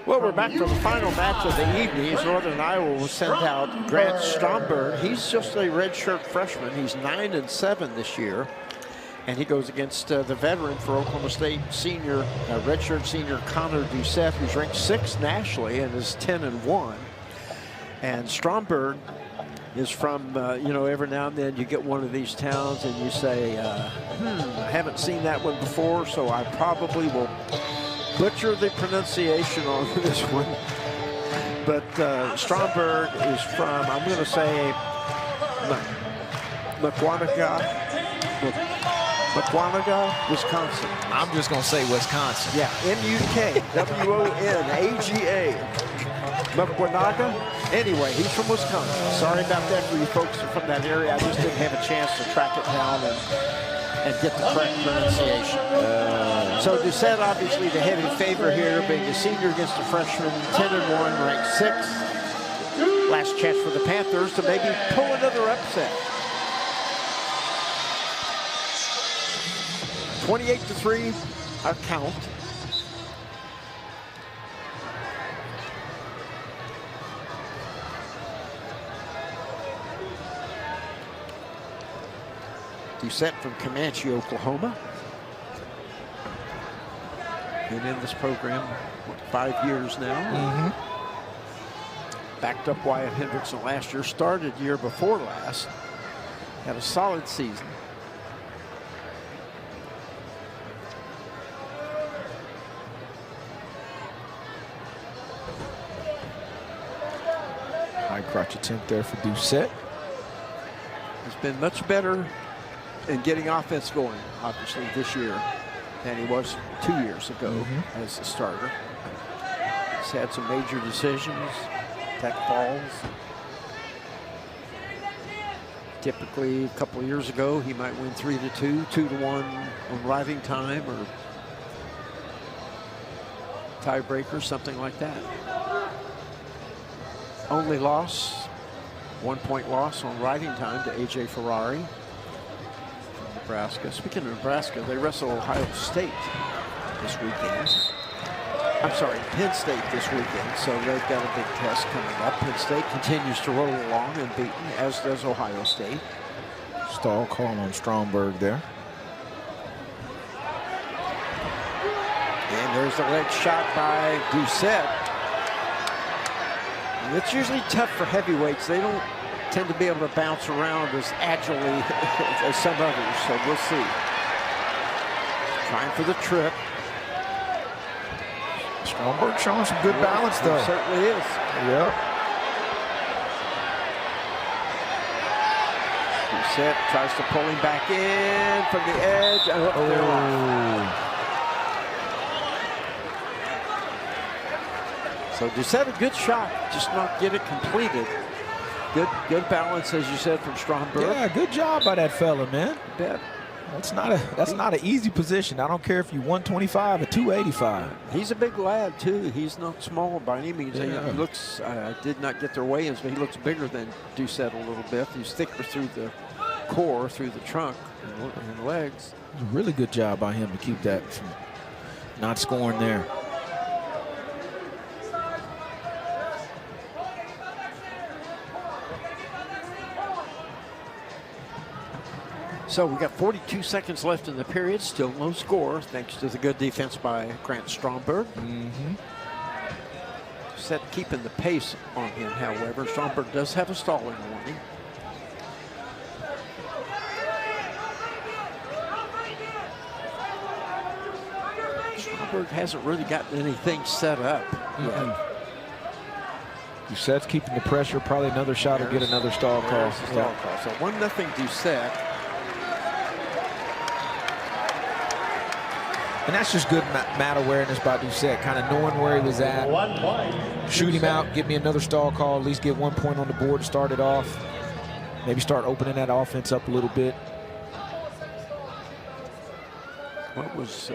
Well, we're back for the final match of the evening. Northern Iowa will send out Grant Stromberg. He's just a redshirt freshman. He's 9-7 this year. And he goes against the veteran for Oklahoma State senior, redshirt senior Konner Doucet, who's ranked 6th nationally and is 10-1. And Stromberg is from, you know, every now and then you get one of these towns and you say, I haven't seen that one before, so I probably will butcher the pronunciation on this one. But Stromberg is from, I'm going to say, Mukwonaga, Wisconsin. I'm just going to say Wisconsin. Yeah, M-U-K-W-O-N-A-G-A. Mukwonaga. Anyway, he's from Wisconsin. Sorry about that for you folks from that area. I just didn't have a chance to track it down and get the correct pronunciation. So Doucet, obviously the heavy favorite here, being a senior against a freshman, 10-1, ranked 6th. Last chance for the Panthers to maybe pull another upset. 28-3, our count. Doucet from Comanche, Oklahoma. Been in this program, what, 5 years now. Backed up Wyatt Hendrickson last year, started year before last. Had a solid season. High crotch attempt there for Doucet. He's been much better in getting offense going, obviously, this year than he was 2 years ago as a starter. He's had some major decisions, tech balls. Typically, a couple of years ago, he might win 3-2, 2-1 on riding time or tiebreaker, something like that. Only loss, 1-point loss on riding time to A.J. Ferrari from Nebraska. Speaking of Nebraska, they wrestle Ohio State this weekend. I'm sorry, Penn State this weekend, so they've got a big test coming up. Penn State continues to roll along unbeaten, as does Ohio State. Stall call on Stromberg there. And there's the leg shot by Doucet. And it's usually tough for heavyweights. They don't tend to be able to bounce around as agilely as some others, so we'll see. Trying for the trip. Stromberg showing some good balance, though. It certainly is. Yep. Doucet tries to pull him back in from the edge. They're off. So Doucet, a good shot, just not get it completed. Good balance, as you said, from Stromberg. Yeah, good job by that fella, man. You bet. That's not an easy position. I don't care if you 125 or 285. He's a big lad too. He's not small by any means. Yeah. He looks. I did not get their weigh-ins, but he looks bigger than Doucet a little bit. He's thicker through the core, through the trunk, and legs. It was a really good job by him to keep that from not scoring there. So we got 42 seconds left in the period. Still no score, thanks to the good defense by Grant Stromberg. Set keeping the pace on him, however. Stromberg does have a stalling warning. Stromberg hasn't really gotten anything set up yet. Doucet's keeping the pressure. Probably another shot or get another stall call. So 1-0 Doucet. And that's just good mat awareness by Doucet, kind of knowing where he was at. 1 point. Shoot him out, give me another stall call, at least get 1 point on the board to start it off. Maybe start opening that offense up a little bit. What was...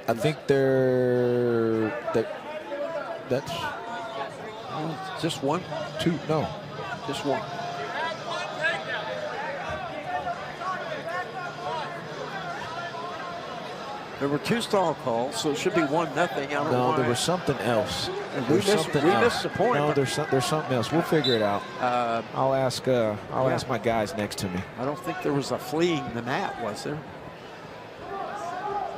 I think that's... just 1? 2, no. Just 1. There were 2 stall calls, so it should be 1-0. No, there was something else. We missed the point. No, there's something else. We'll figure it out. I'll ask my guys next to me. I don't think there was a fleeing the mat, was there?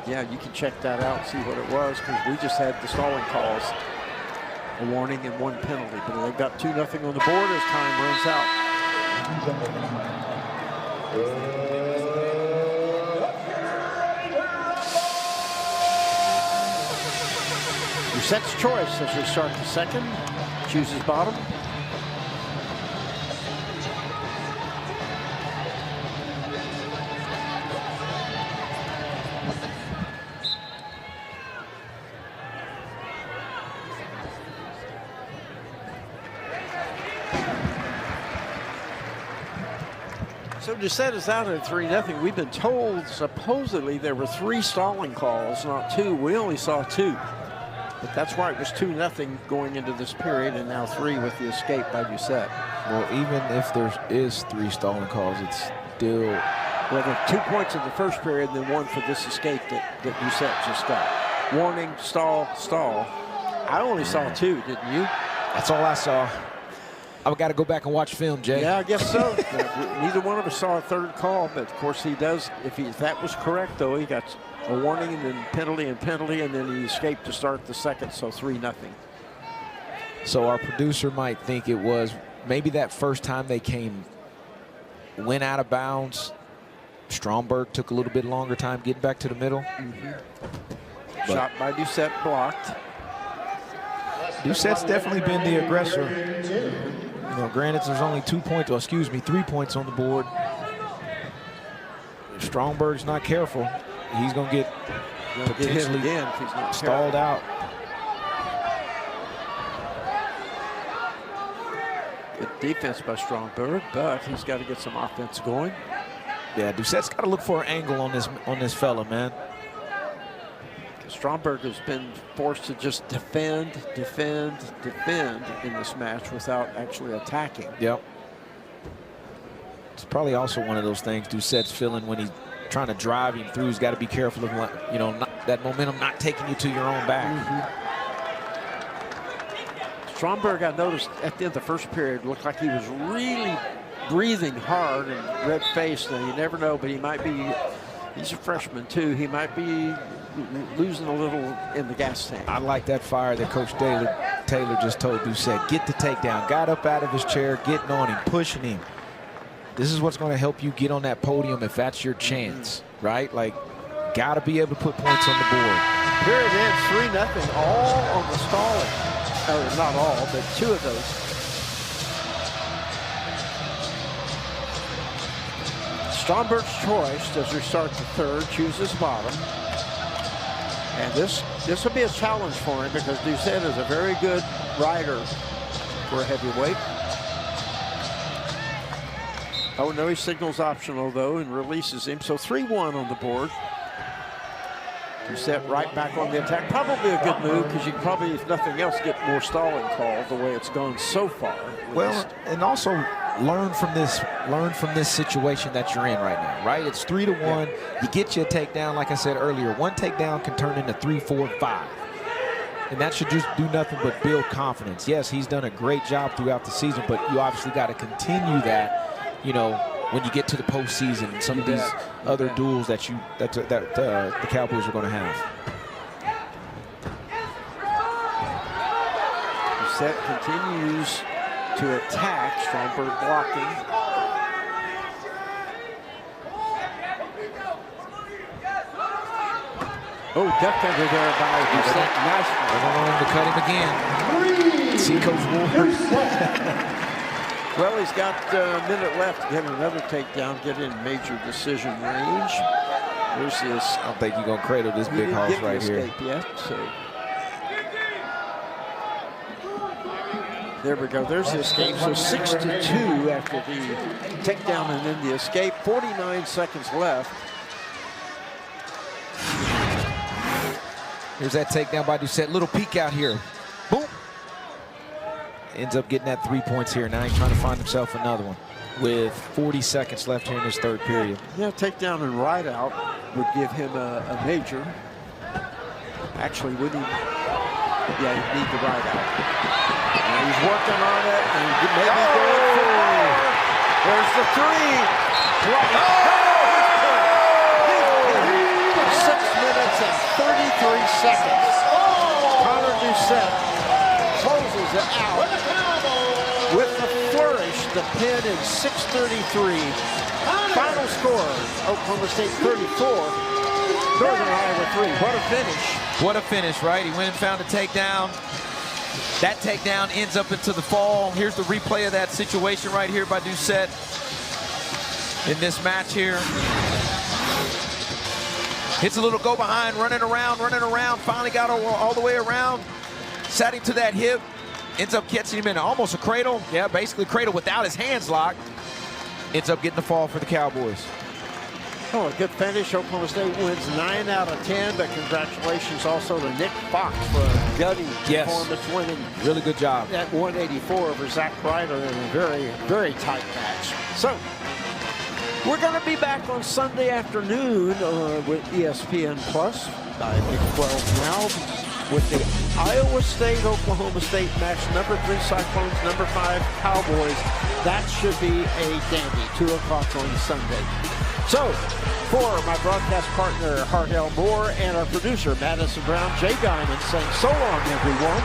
Yeah, you can check that out and see what it was, because we just had the stalling calls, a warning and 1 penalty. But they've got 2-0 on the board as time runs out. Doucet's choice as we start the second. Chooses bottom. So Doucet is out at 3-0. We've been told supposedly there were 3 stalling calls, not 2. We only saw 2. But that's why it was 2-0 going into this period, and now 3 with the escape by Doucet. Well, even if there is 3 stalling calls, it's still... Well, there are 2 points in the first period, and then 1 for this escape that Doucet just got. Warning, stall, stall. I only saw 2, didn't you? That's all I saw. I've got to go back and watch film, Jay. Yeah, I guess so. Neither one of us saw a 3rd call, but of course he does. If that was correct, though, he got a warning and then penalty, and then he escaped to start the second, so 3-0. So our producer might think it was maybe that first time they went out of bounds. Stromberg took a little bit longer time getting back to the middle. Shot by Doucet, blocked. Doucet's definitely been the aggressor. You know, granted, there's only 3 points on the board. If Stromberg's not careful, he's going to get potentially again if he's not stalled out. Good defense by Stromberg, but he's got to get some offense going. Yeah, Doucet's got to look for an angle on this fella, man. Stromberg has been forced to just defend in this match without actually attacking. Yep. It's probably also one of those things Doucet's feeling when he's trying to drive him through. He's got to be careful of, you know, that momentum not taking you to your own back. Stromberg, I noticed at the end of the first period, looked like he was really breathing hard and red-faced. And you never know, but he might be. He's a freshman too. He might be losing a little in the gas tank. I like that fire that Coach Taylor just told Doucet. Get the takedown. Got up out of his chair, getting on him, pushing him. This is what's going to help you get on that podium if that's your chance, right? Like, got to be able to put points on the board. Period ends 3-0, all on the stalling. Or not all, but 2 of those. Stromberg's choice as we start the 3rd, chooses bottom. And this will be a challenge for him because Doucet is a very good rider for a heavyweight. Oh, no, he signals optional, though, and releases him. So 3-1 on the board. Doucet right back on the attack. Probably a good move because you can probably, if nothing else, get more stalling called the way it's gone so far. Well, and also learn from this situation that you're in right now, right? It's 3-1. Yeah. You get you a takedown, like I said earlier. 1 takedown can turn into 3, 4, 5. And that should just do nothing but build confidence. Yes, he's done a great job throughout the season, but you obviously got to continue that, you know, when you get to the postseason and some of these other duels that the Cowboys are going to have. Doucet continues to attack. Stromberg blocking. Oh, duck under there by Doucet. Nice. They're going to cut him again. See Coach Ward. Well, he's got a minute left to get another takedown, get in major decision range. There's this. I don't think you're going to cradle this big horse right here. Yet, so. There we go. There's the escape. So 6-2 after the takedown and then the escape. 49 seconds left. Here's that takedown by Doucet. Little peek out here. Boom. Ends up getting that 3 points here. Now he's trying to find himself another one with 40 seconds left here in this 3rd period. Yeah, takedown and ride out would give him a major. Actually, would he? Yeah, you need the right out. And he's working on it, and maybe going for. There's the three. Oh! 6 minutes and 33 seconds. Konner Doucet closes it out with the flourish. The pin in 6:33. Final score: Oklahoma State 34. Northern Iowa 3. What a finish. What a finish, right? He went and found a takedown. That takedown ends up into the fall. Here's the replay of that situation right here by Doucet in this match here. Hits a little go behind, running around, finally got all the way around. Sat him to that hip, ends up catching him in almost a cradle. Yeah, basically cradle without his hands locked. Ends up getting the fall for the Cowboys. Oh, a good finish. Oklahoma State wins 9 out of 10, but congratulations also to Nick Fox for a gutty performance, winning really good job at 184 over Zach Ryder in a very, very tight match. So, we're going to be back on Sunday afternoon with ESPN Plus by Big 12 now with the Iowa State-Oklahoma State match. Number 3 Cyclones, number 5 Cowboys. That should be a dandy. 2 o'clock on Sunday. So, for my broadcast partner, Hardell Moore, and our producer, Madison Brown, Jay Diamond, saying so long, everyone.